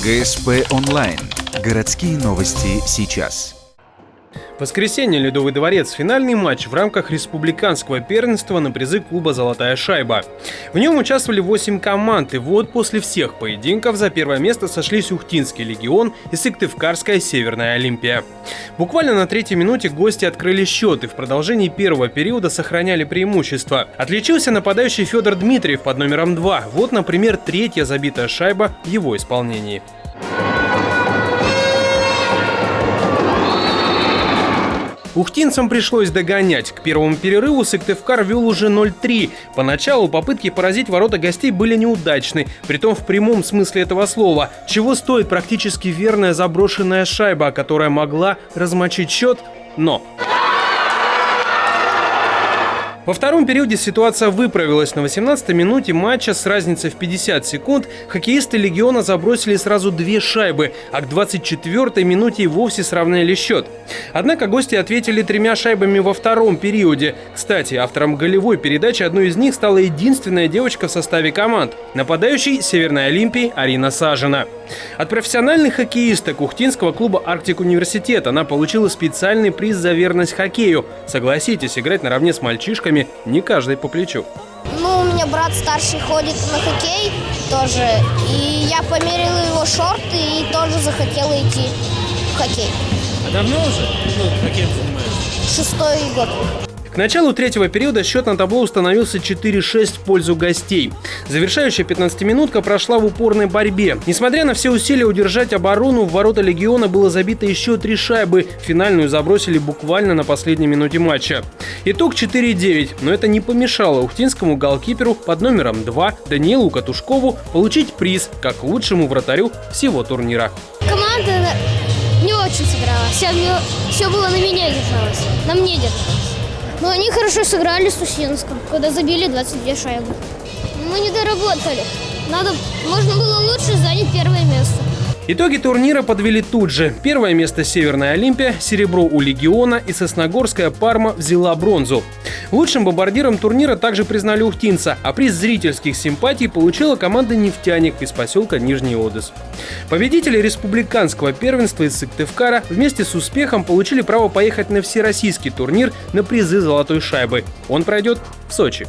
ГСП онлайн. Городские новости сейчас. В воскресенье «Ледовый дворец» – финальный матч в рамках республиканского первенства на призы клуба «Золотая шайба». В нем участвовали 8 команд, и вот после всех поединков за первое место сошлись Ухтинский легион и Сыктывкарская Северная Олимпия. Буквально на третьей минуте гости открыли счет и в продолжении первого периода сохраняли преимущество. Отличился нападающий Федор Дмитриев под номером 2. Вот, например, третья забитая шайба в его исполнении. Ухтинцам пришлось догонять. К первому перерыву Сыктывкар вел уже 0-3. Поначалу попытки поразить ворота гостей были неудачны, притом в прямом смысле этого слова. Чего стоит практически верная заброшенная шайба, которая могла размочить счет, но... Во втором периоде ситуация выправилась. На 18-й минуте матча с разницей в 50 секунд хоккеисты легиона забросили сразу 2 шайбы, а к 24-й минуте и вовсе сравняли счет. Однако гости ответили 3 шайбами во втором периоде. Кстати, автором голевой передачи одной из них стала единственная девочка в составе команд – нападающий Северной Олимпии Арина Сажина. От профессиональных хоккеисток Ухтинского клуба «Арктик Университет» она получила специальный приз за верность хоккею. Согласитесь, играть наравне с мальчишками не каждый по плечу. У меня брат старший ходит на хоккей тоже, и я померила его шорты и тоже захотела идти в хоккей. А давно уже хоккеем занимаешься? 6-й год. К началу третьего периода счет на табло установился 4-6 в пользу гостей. Завершающая 15-минутка прошла в упорной борьбе. Несмотря на все усилия удержать оборону, в ворота легиона было забито еще 3 шайбы. Финальную забросили буквально на последней минуте матча. Итог 4-9, но это не помешало ухтинскому голкиперу под номером 2 Даниилу Катушкову получить приз как лучшему вратарю всего турнира. Команда не очень сыграла. Все было на меня держалось, на мне держалось. Но они хорошо сыграли с Ухтинском, когда забили 22 шайбы. Мы не доработали. Можно было лучше занять первое место. Итоги турнира подвели тут же. Первое место Северная Олимпия, серебро у Легиона и Сосногорская Парма взяла бронзу. Лучшим бомбардиром турнира также признали ухтинца, а приз зрительских симпатий получила команда «Нефтяник» из поселка Нижний Одесс. Победители республиканского первенства из Сыктывкара вместе с успехом получили право поехать на всероссийский турнир на призы «Золотой шайбы». Он пройдет в Сочи.